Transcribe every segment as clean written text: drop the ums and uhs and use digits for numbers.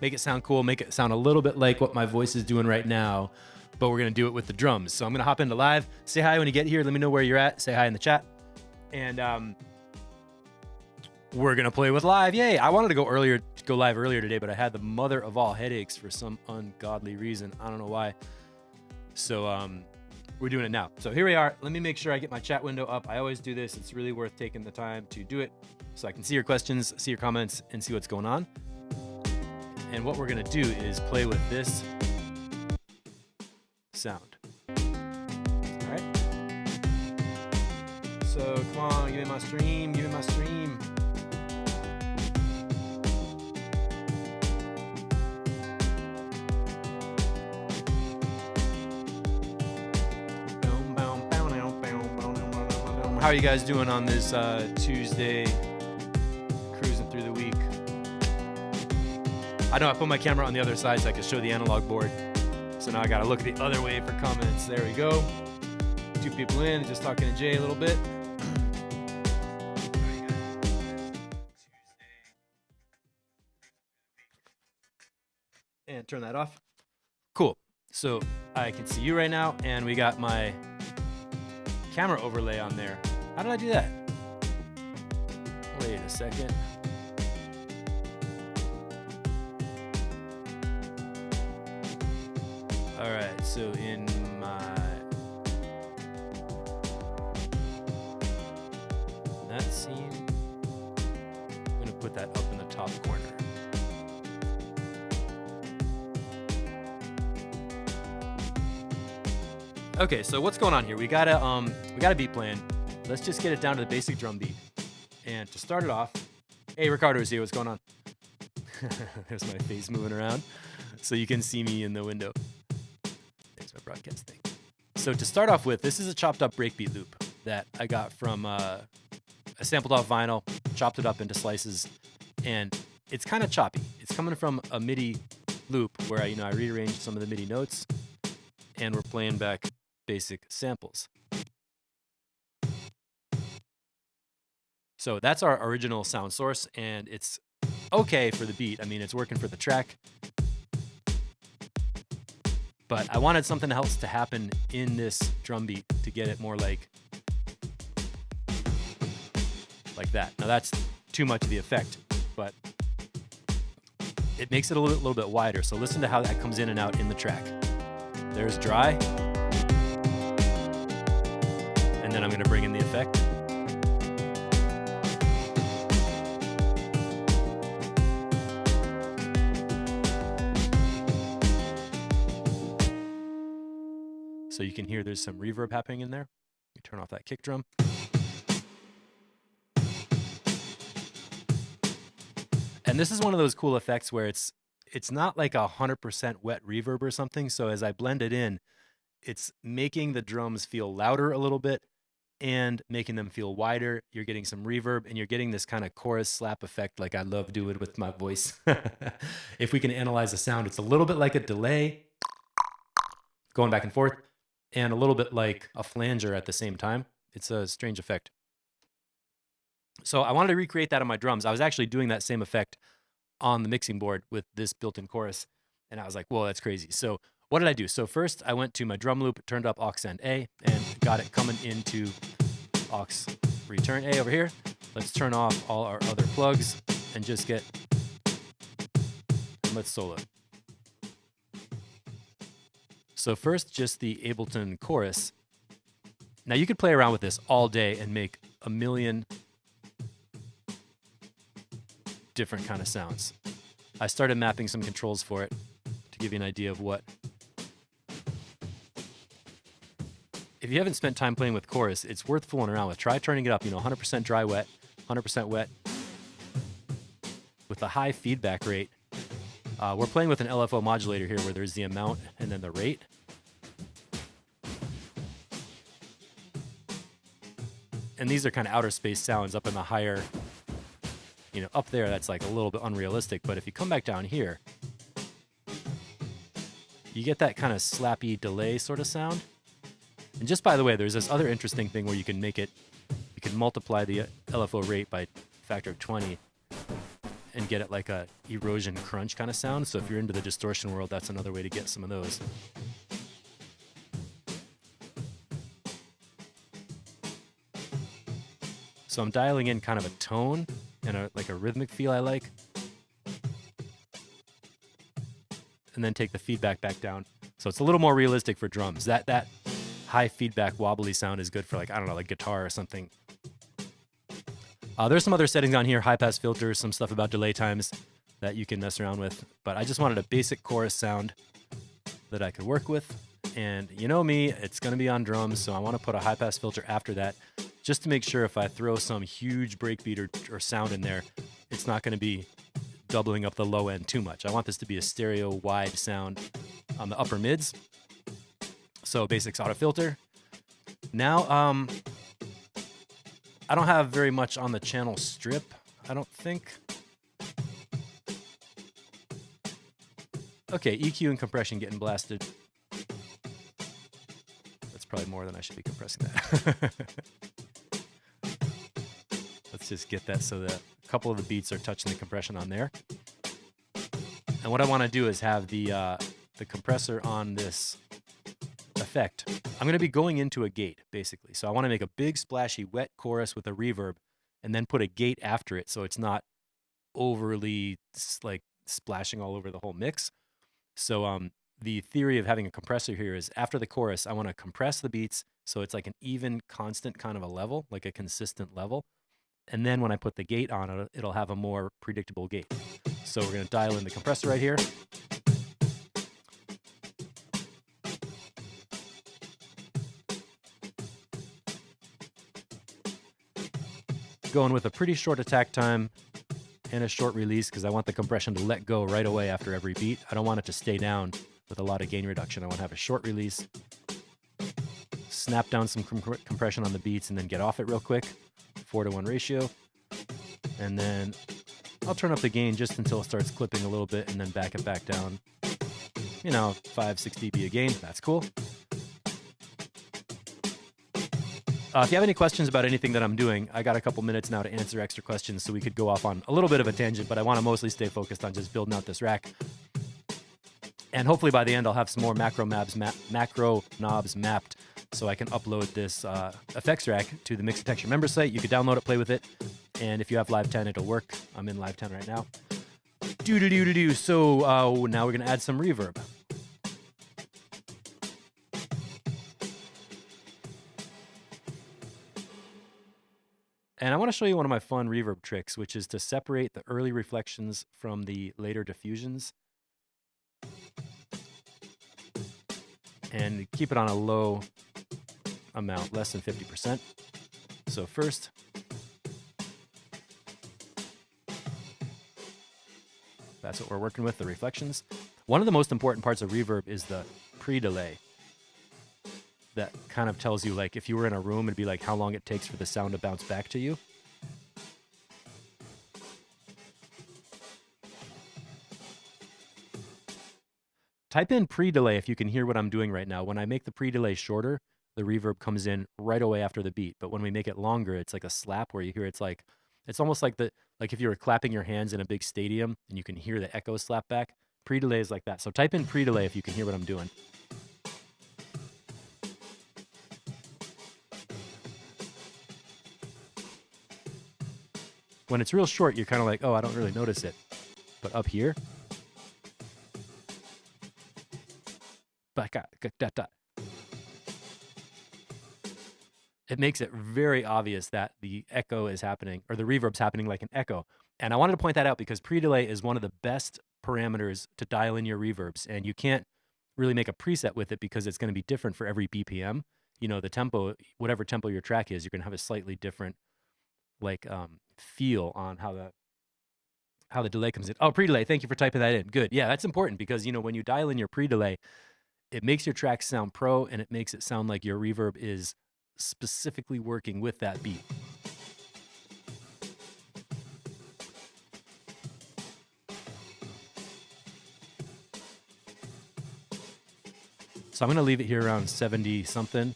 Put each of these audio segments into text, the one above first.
make it sound cool, make it sound a little bit like what my voice is doing right now, but we're gonna do it with the drums. So I'm gonna hop into live. Say hi when you get here. Let me know where you're at. Say hi in the chat. And we're gonna play with live. Yay! I wanted to go live earlier today, but I had the mother of all headaches for some ungodly reason. I don't know why. So we're doing it now. So here we are. Let me make sure I get my chat window up. I always do this. It's really worth taking the time to do it so I can see your questions, see your comments, and see what's going on. And what we're gonna do is play with this sound. All right. So come on, give me my stream, give me my stream. How are you guys doing on this Tuesday, cruising through the week? I know I put my camera on the other side so I can show the analog board. So now I gotta look the other way for comments. There we go. 2 people in, just talking to Jay a little bit. And turn that off. Cool. So I can see you right now, and we got my camera overlay on there. How did I do that? Wait a second. All right, so in that scene, I'm gonna put that up in the top corner. Okay, so what's going on here? We got a beat playing. Let's just get it down to the basic drum beat. And to start it off, hey, Ricardo's here. What's going on? There's my face moving around, so you can see me in the window. There's my broadcast thing. So to start off with, this is a chopped up breakbeat loop that I got from a sampled off vinyl, chopped it up into slices, and it's kind of choppy. It's coming from a MIDI loop where I rearranged some of the MIDI notes, and we're playing back basic samples. So that's our original sound source, and it's okay for the beat. I mean, it's working for the track. But I wanted something else to happen in this drum beat to get it more like that. Now that's too much of the effect, but it makes it a little bit wider. So listen to how that comes in and out in the track. There's dry. And then I'm gonna bring in the effect. So you can hear there's some reverb happening in there. You turn off that kick drum. And this is one of those cool effects where it's not like 100% wet reverb or something. So as I blend it in, it's making the drums feel louder a little bit and making them feel wider. You're getting some reverb, and you're getting this kind of chorus slap effect like I love doing with my voice. If we can analyze the sound, it's a little bit like a delay going back and forth, and a little bit like a flanger at the same time. It's a strange effect. So I wanted to recreate that on my drums. I was actually doing that same effect on the mixing board with this built-in chorus, and I was like, whoa, that's crazy. So what did I do? So first I went to my drum loop, turned up aux send A, and got it coming into aux return A over here. Let's turn off all our other plugs and just get, and let's solo. So first, just the Ableton Chorus. Now you could play around with this all day and make a million different kind of sounds. I started mapping some controls for it to give you an idea of what. If you haven't spent time playing with Chorus, it's worth fooling around with. Try turning it up, 100% dry wet, 100% wet, with a high feedback rate. We're playing with an LFO modulator here where there's the amount and then the rate. And these are kind of outer space sounds up in the higher, up there, that's like a little bit unrealistic. But if you come back down here, you get that kind of slappy delay sort of sound. And just by the way, there's this other interesting thing where you can multiply the LFO rate by a factor of 20. and get it like a erosion crunch kind of sound. So if you're into the distortion world, that's another way to get some of those. So I'm dialing in kind of a tone and like a rhythmic feel I like. And then take the feedback back down. So it's a little more realistic for drums. That high feedback wobbly sound is good for like, I don't know, like guitar or something. There's some other settings on here, high pass filters, some stuff about delay times that you can mess around with. But I just wanted a basic chorus sound that I could work with. And you know me, it's gonna be on drums, so I wanna put a high pass filter after that, just to make sure if I throw some huge breakbeat or sound in there, it's not gonna be doubling up the low end too much. I want this to be a stereo wide sound on the upper mids. So basics auto filter. Now, I don't have very much on the channel strip, I don't think. Okay, EQ and compression getting blasted. That's probably more than I should be compressing that. Let's just get that so that a couple of the beats are touching the compression on there. And what I want to do is have the compressor on this effect. I'm going to be going into a gate, basically. So I want to make a big, splashy, wet chorus with a reverb, and then put a gate after it so it's not overly like splashing all over the whole mix. So the theory of having a compressor here is after the chorus, I want to compress the beats so it's like an even, constant kind of a level, like a consistent level. And then when I put the gate on it, it'll have a more predictable gate. So we're going to dial in the compressor right here. Going with a pretty short attack time and a short release because I want the compression to let go right away after every beat. I don't want it to stay down with a lot of gain reduction. I want to have a short release, snap down some compression on the beats, and then get off it real quick, 4:1 ratio. And then I'll turn up the gain just until it starts clipping a little bit and then back it back down. You know, 5-6 dB a gain, that's cool. If you have any questions about anything that I'm doing, I got a couple minutes now to answer extra questions, so we could go off on a little bit of a tangent, but I want to mostly stay focused on just building out this rack. And hopefully by the end, I'll have some more macro knobs mapped so I can upload this effects rack to the Mixitecture member site. You can download it, play with it, and if you have Live 10, it'll work. I'm in Live 10 right now. So now we're going to add some reverb. And I want to show you one of my fun reverb tricks, which is to separate the early reflections from the later diffusions. And keep it on a low amount, less than 50%. So first, that's what we're working with, the reflections. One of the most important parts of reverb is the pre-delay. That kind of tells you, like, if you were in a room, it'd be like how long it takes for the sound to bounce back to you. Type in pre-delay if you can hear what I'm doing right now. When I make the pre-delay shorter, the reverb comes in right away after the beat. But when we make it longer, it's like a slap where you hear it's almost like if you were clapping your hands in a big stadium and you can hear the echo slap back. Pre-delay is like that. So type in pre-delay if you can hear what I'm doing. When it's real short, you're kind of like, oh, I don't really notice it. But up here, it makes it very obvious that the echo is happening, or the reverb's happening like an echo. And I wanted to point that out because pre-delay is one of the best parameters to dial in your reverbs. And you can't really make a preset with it because it's going to be different for every BPM. You know, the tempo, whatever tempo your track is, you're going to have a slightly different feel on how the delay comes in. Oh, pre-delay, thank you for typing that in. Good. Yeah, that's important because, you know, when you dial in your pre-delay, it makes your track sound pro, and it makes it sound like your reverb is specifically working with that beat. So I'm going to leave it here around 70 something.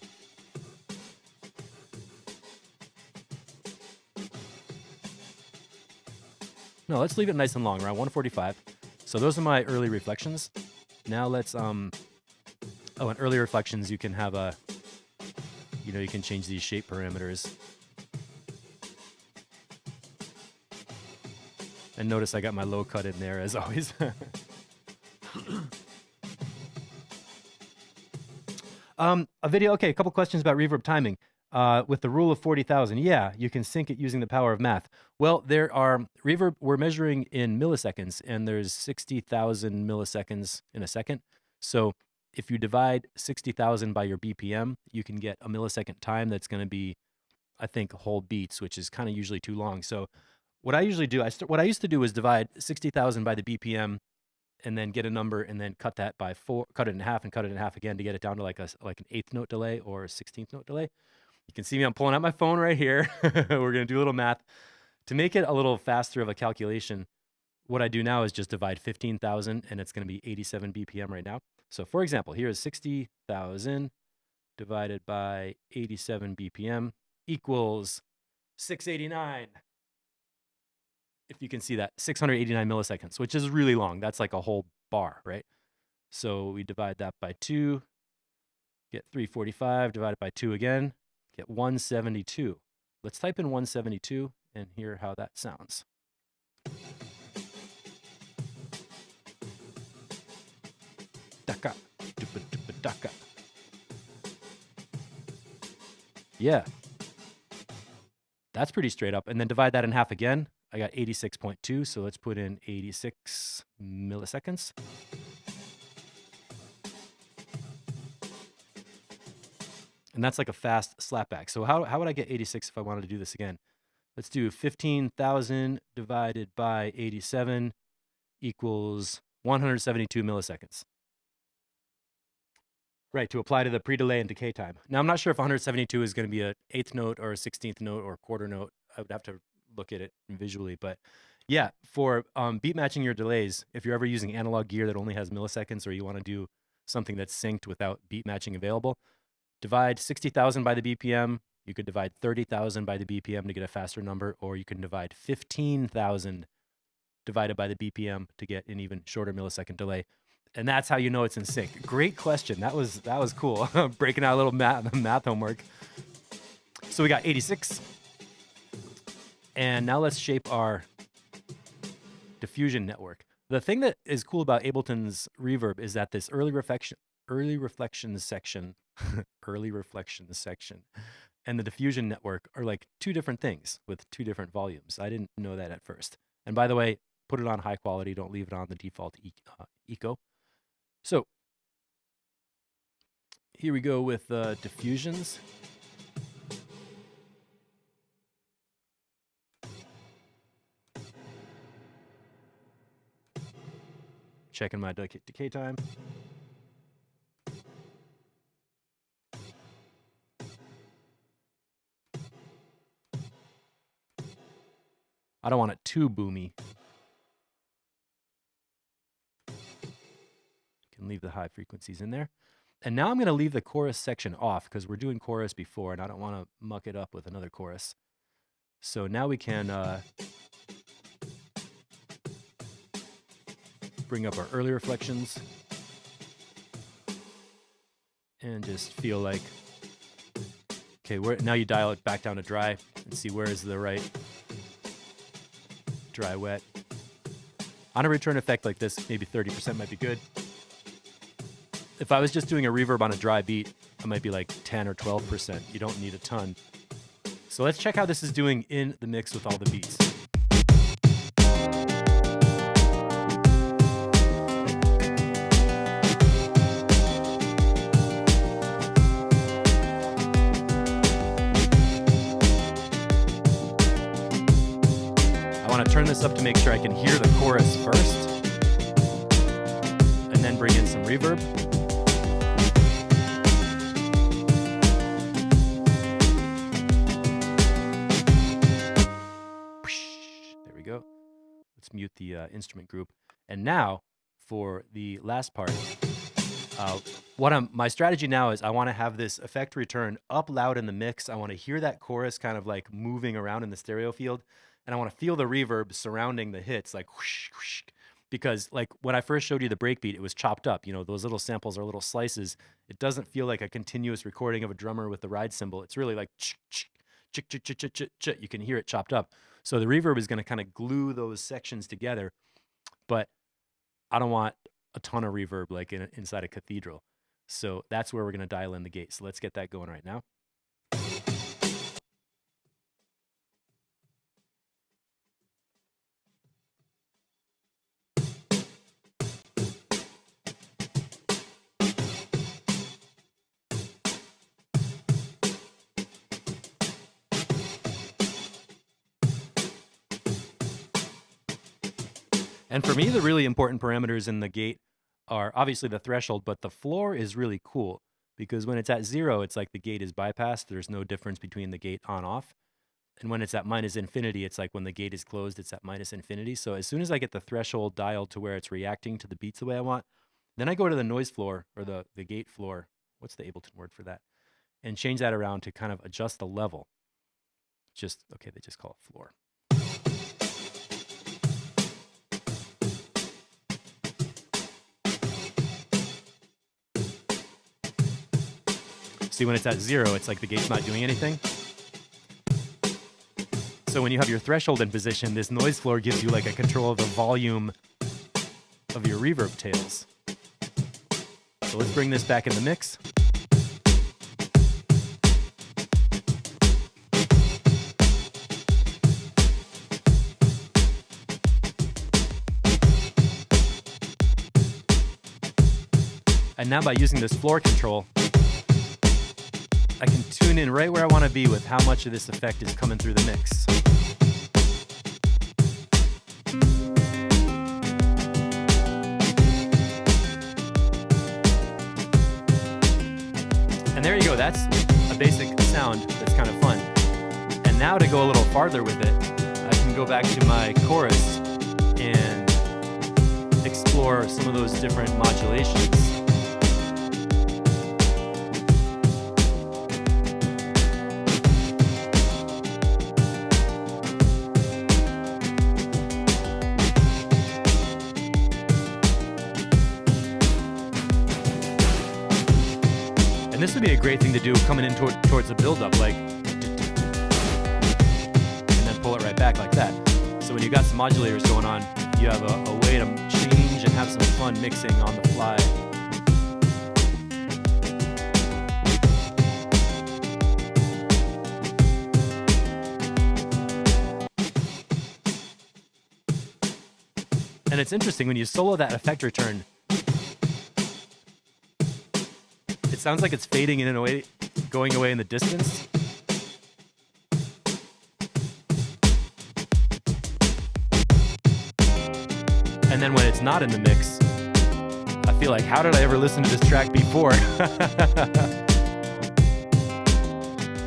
No, let's leave it nice and long, around 145. So those are my early reflections. Now let's, oh, in early reflections, you can have a, you can change these shape parameters. And notice I got my low cut in there as always. A video, okay, a couple questions about reverb timing. With the rule of 40,000, yeah, you can sync it using the power of math. Well, there are reverb, we're measuring in milliseconds, and there's 60,000 milliseconds in a second. So if you divide 60,000 by your BPM, you can get a millisecond time that's going to be, I think, whole beats, which is kind of usually too long. So what I usually do, what I used to do was divide 60,000 by the BPM, and then get a number, and then cut that by 4, cut it in half, and cut it in half again to get it down to like an 1/8 note delay or a 16th note delay. You can see me, I'm pulling out my phone right here. We're gonna do a little math. To make it a little faster of a calculation, what I do now is just divide 15,000, and it's gonna be 87 BPM right now. So for example, here is 60,000 divided by 87 BPM equals 689. If you can see that, 689 milliseconds, which is really long. That's like a whole bar, right? So we divide that by 2, get 345, divide it by 2 again, get 172. Let's type in 172 and hear how that sounds. Daka, dupa, dupa, daka. Yeah. That's pretty straight up. And then divide that in half again. I got 86.2, so let's put in 86 milliseconds. And that's like a fast slapback. So how would I get 86 if I wanted to do this again? Let's do 15,000 divided by 87 equals 172 milliseconds. Right, to apply to the pre-delay and decay time. Now, I'm not sure if 172 is going to be an 8th note or a 16th note or a quarter note. I would have to look at it visually. But yeah, for beat matching your delays, if you're ever using analog gear that only has milliseconds, or you want to do something that's synced without beat matching available, divide 60,000 by the BPM. You could divide 30,000 by the BPM to get a faster number, or you can divide 15,000 divided by the BPM to get an even shorter millisecond delay. And that's how you know it's in sync. Great question. That was cool. Breaking out a little math homework. So we got 86. And now let's shape our diffusion network. The thing that is cool about Ableton's reverb is that this early reflections section, and the diffusion network are like two different things with two different volumes. I didn't know that at first. And by the way, put it on high quality. Don't leave it on the default eco. So here we go with diffusions. Checking my decay time. I don't want it too boomy. Can leave the high frequencies in there. And now I'm going to leave the chorus section off because we're doing chorus before and I don't want to muck it up with another chorus. So now we can bring up our early reflections and just feel like, okay, now you dial it back down to dry and see where is the right dry wet. On a return effect like this, maybe 30% might be good. If I was just doing a reverb on a dry beat, I might be like 10 or 12%. You don't need a ton. So let's check how this is doing in the mix with all the beats. I want to turn this up to make sure I can hear the chorus first, and then bring in some reverb. Let's mute the instrument group. And now for the last part, my strategy now is I want to have this effect return up loud in the mix. I want to hear that chorus kind of like moving around in the stereo field. and I want to feel the reverb surrounding the hits, like whoosh, whoosh. Because like when I first showed you the breakbeat, it was chopped up. You know, those little samples are little slices. It doesn't feel like a continuous recording of a drummer with the ride cymbal. It's really like chick, chick, chick, chick, chick, chick, chick, chick. You can hear it chopped up. So the reverb is going to kind of glue those sections together. But I don't want a ton of reverb like inside a cathedral. So that's where we're going to dial in the gate. So let's get that going right now. And for me, the really important parameters in the gate are obviously the threshold, but the floor is really cool because when it's at 0, it's like the gate is bypassed. There's no difference between the gate on-off. And when it's at -infinity, it's like when the gate is closed, it's at -infinity. So as soon as I get the threshold dialed to where it's reacting to the beats the way I want, then I go to the noise floor or the gate floor. What's the Ableton word for that? And change that around to kind of adjust the level. Okay, they just call it floor. See, when it's at 0, it's like the gate's not doing anything. So when you have your threshold in position, this noise floor gives you like a control of the volume of your reverb tails. So let's bring this back in the mix. And now by using this floor control, I can tune in right where I want to be with how much of this effect is coming through the mix. And there you go, that's a basic sound that's kind of fun. And now to go a little farther with it, I can go back to my chorus and explore some of those different modulations. This would be a great thing to do coming in towards the build-up, like, and then pull it right back like that. So when you got some modulators going on, you have a way to change and have some fun mixing on the fly. And it's interesting, when you solo that effect return, it sounds like it's fading in a way, going away in the distance. And then when it's not in the mix, I feel like, how did I ever listen to this track before?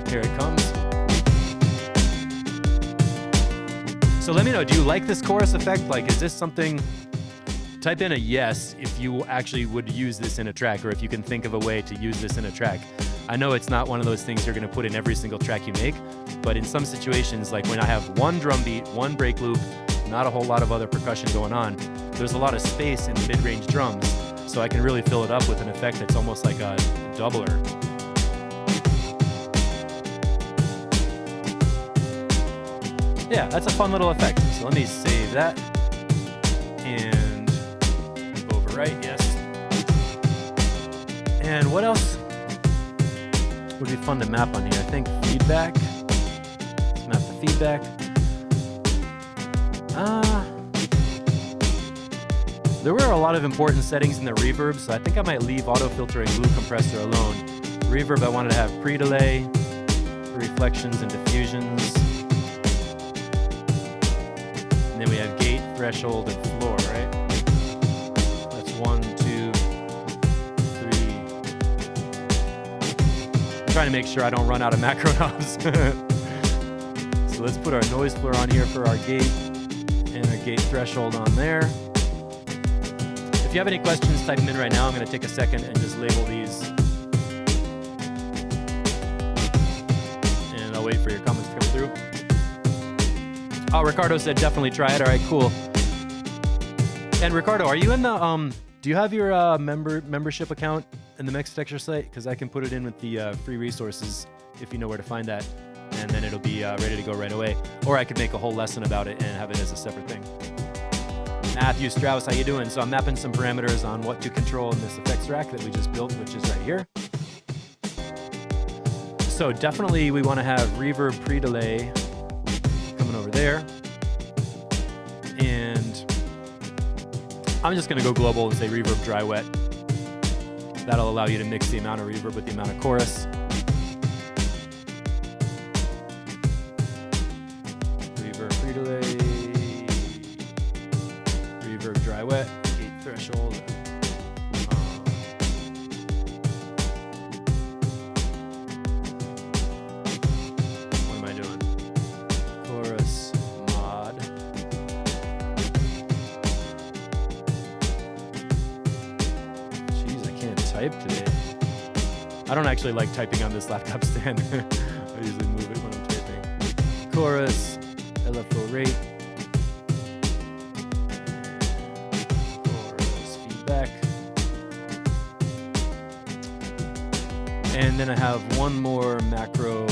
Here it comes. So let me know, do you like this chorus effect? Like, is this something... Type in a yes if you actually would use this in a track, or if you can think of a way to use this in a track. I know it's not one of those things you're going to put in every single track you make, but in some situations, like when I have one drum beat, one break loop, not a whole lot of other percussion going on, there's a lot of space in the mid-range drums, so I can really fill it up with an effect that's almost like a doubler. Yeah, that's a fun little effect. So let me save that. And right, yes. And what else would be fun to map on here? I think feedback. Let's map the feedback. There were a lot of important settings in the reverb, so I think I might leave auto filter and glue compressor alone. Reverb, I wanted to have pre-delay, reflections and diffusions. And then we have gate, threshold, and floor, right? 1, 2, 3. I'm trying to make sure I don't run out of macro knobs. So let's put our noise floor on here for our gate and our gate threshold on there. If you have any questions, type them in right now. I'm going to take a second and just label these. And I'll wait for your comments to come through. Oh, Ricardo said definitely try it. All right, cool. And Ricardo, are you in the do you have your membership account in the Mixitecture site? Because I can put it in with the free resources if you know where to find that, and then it'll be ready to go right away. Or I could make a whole lesson about it and have it as a separate thing. Matthew Strauss, how you doing? So I'm mapping some parameters on what to control in this effects rack that we just built, which is right here. So definitely we want to have reverb pre-delay coming over there. And I'm just going to go global and say reverb dry wet. That'll allow you to mix the amount of reverb with the amount of chorus. Reverb pre-delay. Reverb dry wet. Gate threshold. What am I doing? Chorus mod. Jeez, I can't type today. I don't actually like typing on this laptop stand. I usually move it when I'm typing. Chorus, LFO rate. Chorus feedback. And then I have one more macro.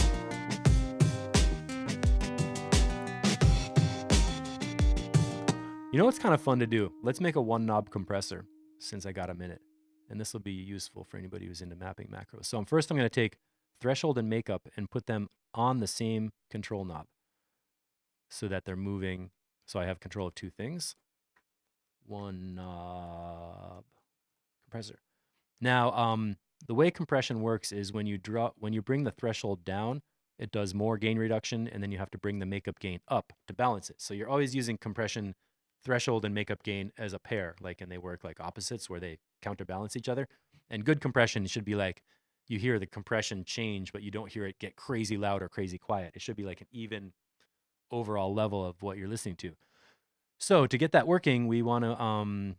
You know what's kind of fun to do? Let's make a one knob compressor since I got a minute. And this will be useful for anybody who's into mapping macros. So first I'm going to take threshold and makeup and put them on the same control knob so that they're moving. So I have control of two things. One knob compressor. Now, the way compression works is when you bring the threshold down, it does more gain reduction, and then you have to bring the makeup gain up to balance it. So you're always using compression, threshold, and makeup gain as a pair, and they work like opposites where they counterbalance each other. And good compression should be like you hear the compression change, but you don't hear it get crazy loud or crazy quiet. It should be like an even overall level of what you're listening to. So to get that working, we want to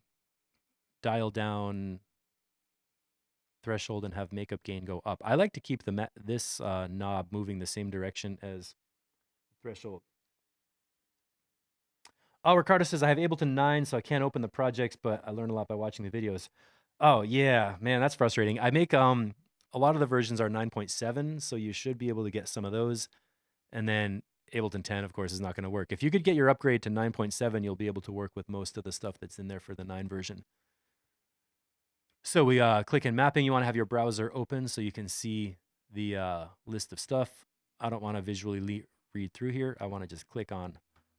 dial down threshold and have makeup gain go up. I like to keep this knob moving the same direction as threshold. Oh, Ricardo says, I have Ableton 9, so I can't open the projects, but I learn a lot by watching the videos. Oh, yeah, man, that's frustrating. I make, a lot of the versions are 9.7, so you should be able to get some of those. And then Ableton 10, of course, is not going to work. If you could get your upgrade to 9.7, you'll be able to work with most of the stuff that's in there for the 9 version. So we click in mapping. You want to have your browser open so you can see the list of stuff. I don't want to visually read through here. I want to just click on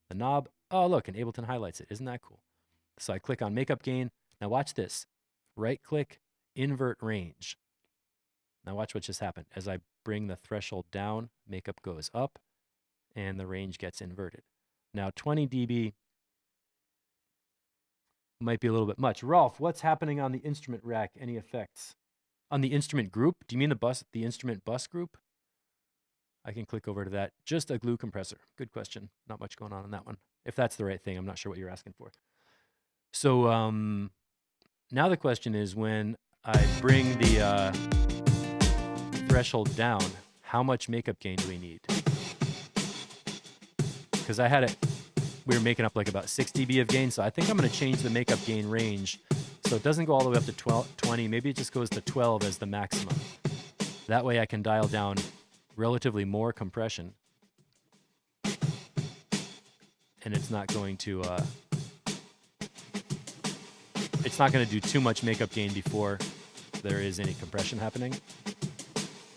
the knob. Oh, look, and Ableton highlights it. Isn't that cool? So I click on makeup gain. Now watch this. Right click, invert range. Now watch what just happened. As I bring the threshold down, makeup goes up, and the range gets inverted. Now 20 dB might be a little bit much. Rolf, what's happening on the instrument rack? Any effects? On the instrument group? Do you mean the instrument bus group? I can click over to that. Just a glue compressor. Good question. Not much going on that one. If that's the right thing, I'm not sure what you're asking for. So now the question is, when I bring the threshold down, how much makeup gain do we need? Because I had it, we were making up like about 6 dB of gain, so I think I'm going to change the makeup gain range so it doesn't go all the way up to 20. Maybe it just goes to 12 as the maximum. That way I can dial down relatively more compression, and it's not going to do too much makeup gain before there is any compression happening.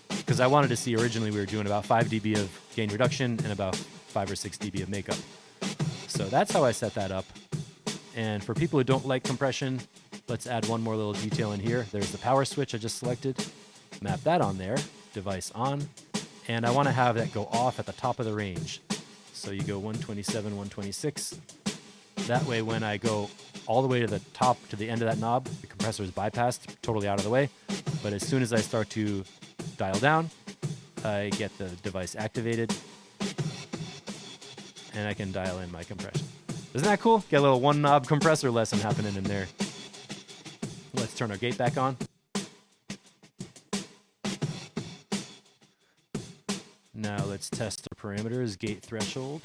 Because I wanted to see, originally we were doing about 5 dB of gain reduction and about 5 or 6 dB of makeup. So that's how I set that up. And for people who don't like compression, let's add one more little detail in here. There's the power switch I just selected. Map that on there, device on. And I want to have that go off at the top of the range. So you go 127, 126. That way when I go all the way to the top, to the end of that knob, the compressor is bypassed, totally out of the way. But as soon as I start to dial down, I get the device activated, and I can dial in my compression. Isn't that cool? Get a little one knob compressor lesson happening in there. Let's turn our gate back on. Now let's test the parameters, gate threshold.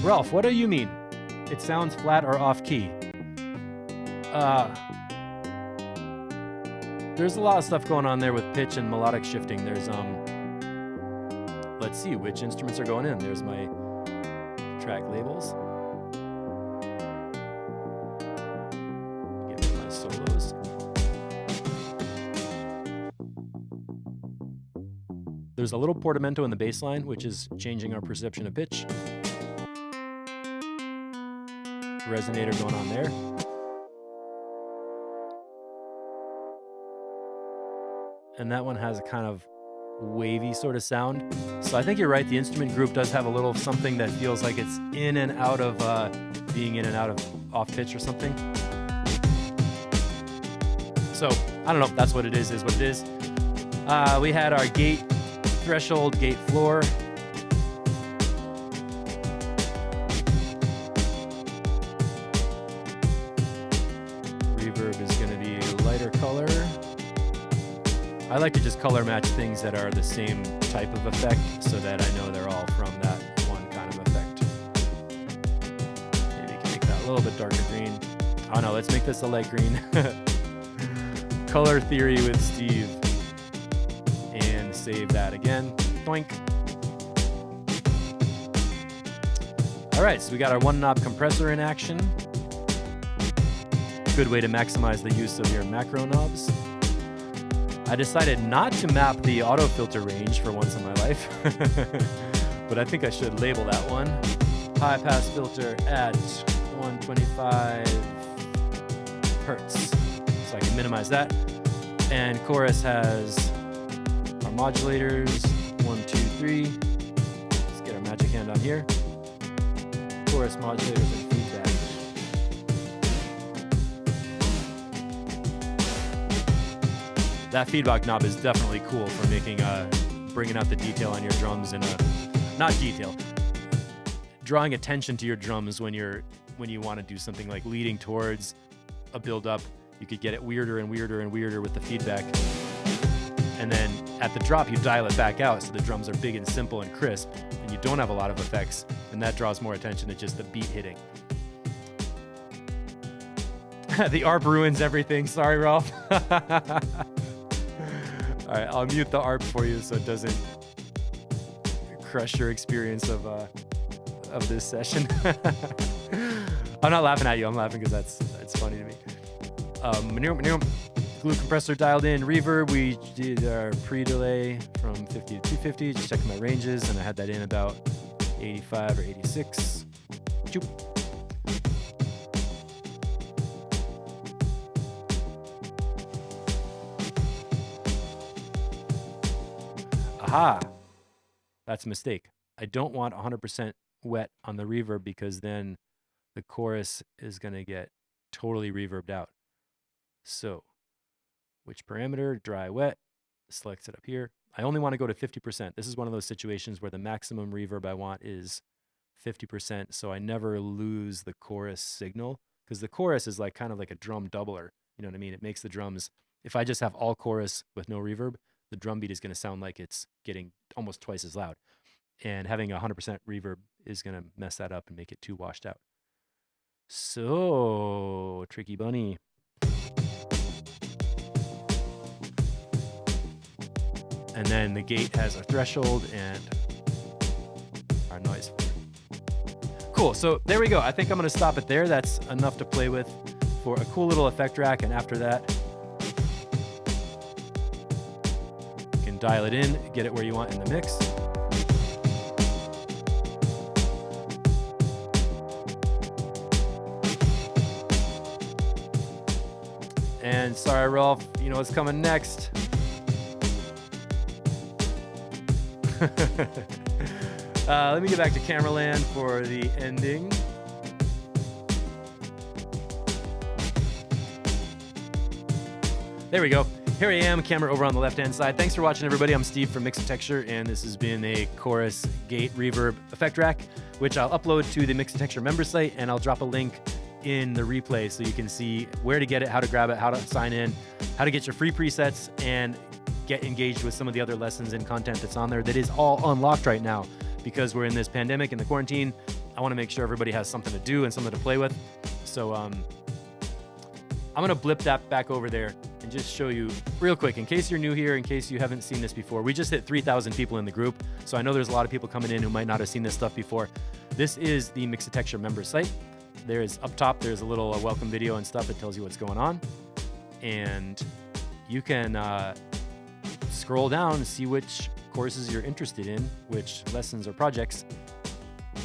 Ralph, what do you mean? It sounds flat or off key. There's a lot of stuff going on there with pitch and melodic shifting. There's let's see which instruments are going in. There's my track labels. Get my solos. There's a little portamento in the bass line, which is changing our perception of pitch. Resonator going on there. And that one has a kind of wavy sort of sound. So I think you're right, the instrument group does have a little something that feels like it's in and out of being in and out of off pitch or something. So I don't know, that's what it is what it is. We had our gate threshold, gate floor. Reverb is going to be lighter color. I like to just color match things that are the same type of effect so that I know they're all from that one kind of effect. Maybe you can make that a little bit darker green. Oh no, let's make this a light green. Color theory with Steve. And save that again. Doink. All right, so we got our one knob compressor in action. Good way to maximize the use of your macro knobs. I decided not to map the auto filter range for once in my life, but I think I should label that one. High pass filter at 125 hertz. So I can minimize that. And Chorus has our modulators, 1, 2, 3. Let's get our magic hand on here. Chorus modulators and feedback. That feedback knob is definitely cool for making bringing out the detail on your drums and not detail, drawing attention to your drums when you want to do something like leading towards a build up. You could get it weirder and weirder and weirder with the feedback, and then at the drop you dial it back out so the drums are big and simple and crisp, and you don't have a lot of effects, and that draws more attention to just the beat hitting. The ARP ruins everything. Sorry, Ralph. All right, I'll mute the ARP for you so it doesn't crush your experience of this session. I'm not laughing at you. I'm laughing because that's funny to me. Glue compressor dialed in. Reverb, we did our pre-delay from 50 to 250. Just checking my ranges, and I had that in about 85 or 86. Choop. Aha, that's a mistake. I don't want 100% wet on the reverb because then the chorus is going to get totally reverbed out. So, which parameter? Dry, wet. Selects it up here. I only want to go to 50%. This is one of those situations where the maximum reverb I want is 50%, so I never lose the chorus signal, because the chorus is like kind of like a drum doubler. You know what I mean? It makes the drums, if I just have all chorus with no reverb, the drum beat is going to sound like it's getting almost twice as loud. And having 100% reverb is going to mess that up and make it too washed out. So, Tricky Bunny. And then the gate has our threshold and our noise. Cool, so there we go. I think I'm going to stop it there. That's enough to play with for a cool little effect rack. And after that, you can dial it in, get it where you want in the mix. And sorry, Ralph, you know what's coming next. Let me get back to camera land for the ending. There we go. Here I am, camera over on the left-hand side. Thanks for watching, everybody. I'm Steve from Mixitecture, and this has been a Chorus Gate Reverb effect rack, which I'll upload to the Mixitecture member site, and I'll drop a link in the replay so you can see where to get it, how to grab it, how to sign in, how to get your free presets, and get engaged with some of the other lessons and content that's on there that is all unlocked right now because we're in this pandemic and the quarantine. I want to make sure everybody has something to do and something to play with. So I'm going to blip that back over there and just show you real quick, in case you're new here, in case you haven't seen this before. We just hit 3,000 people in the group, so I know there's a lot of people coming in who might not have seen this stuff before. This is the Mixitecture member site. There's up top, there's a little welcome video and stuff that tells you what's going on. And you can scroll down and see which courses you're interested in, which lessons or projects,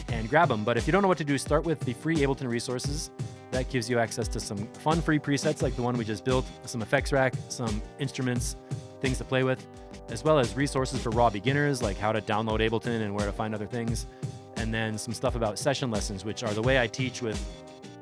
and grab them. But if you don't know what to do, start with the free Ableton Resources. That gives you access to some fun free presets like the one we just built, some effects rack, some instruments, things to play with, as well as resources for raw beginners, like how to download Ableton and where to find other things. And then some stuff about session lessons, which are the way I teach with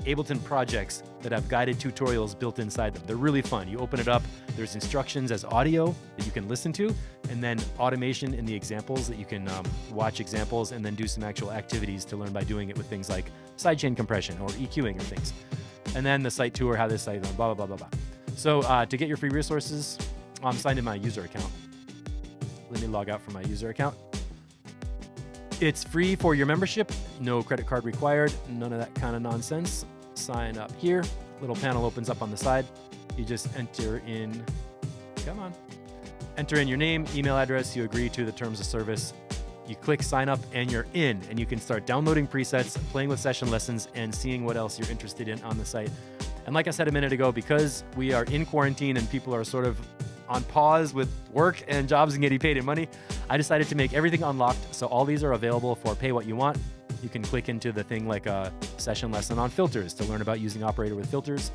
Ableton projects that have guided tutorials built inside them. They're really fun. You open it up, there's instructions as audio that you can listen to, and then automation in the examples that you can watch examples and then do some actual activities to learn by doing it with things like sidechain compression or EQing or things. And then the site tour, how this site, blah, blah, blah, blah, blah. So to get your free resources, I'm signed in my user account. Let me log out from my user account. It's free for your membership, no credit card required, none of that kind of nonsense. Sign up here, little panel opens up on the side. You just enter in, enter in your name, email address, you agree to the terms of service. You click sign up and you're in, and you can start downloading presets, playing with session lessons, and seeing what else you're interested in on the site. And like I said a minute ago, because we are in quarantine and people are sort of on pause with work and jobs and getting paid in money, I decided to make everything unlocked. So all these are available for pay what you want. You can click into the thing like a session lesson on filters to learn about using Operator with filters.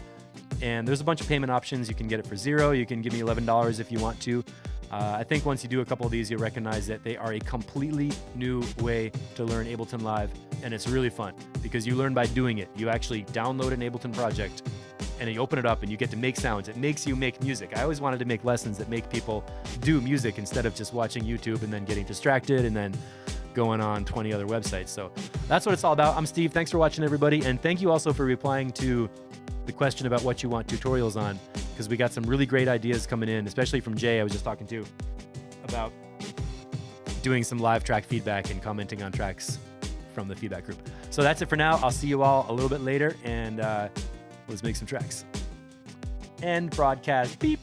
And there's a bunch of payment options. You can get it for $0. You can give me $11 if you want to. I think once you do a couple of these, you'll recognize that they are a completely new way to learn Ableton Live. And it's really fun because you learn by doing it. You actually download an Ableton project and you open it up and you get to make sounds. It makes you make music. I always wanted to make lessons that make people do music instead of just watching YouTube and then getting distracted and then going on 20 other websites. So that's what it's all about. I'm Steve. Thanks for watching, everybody. And thank you also for replying to the question about what you want tutorials on, because we got some really great ideas coming in, especially from Jay, I was just talking to, about doing some live track feedback and commenting on tracks from the feedback group. So that's it for now. I'll see you all a little bit later, and let's make some tracks. End broadcast. Beep.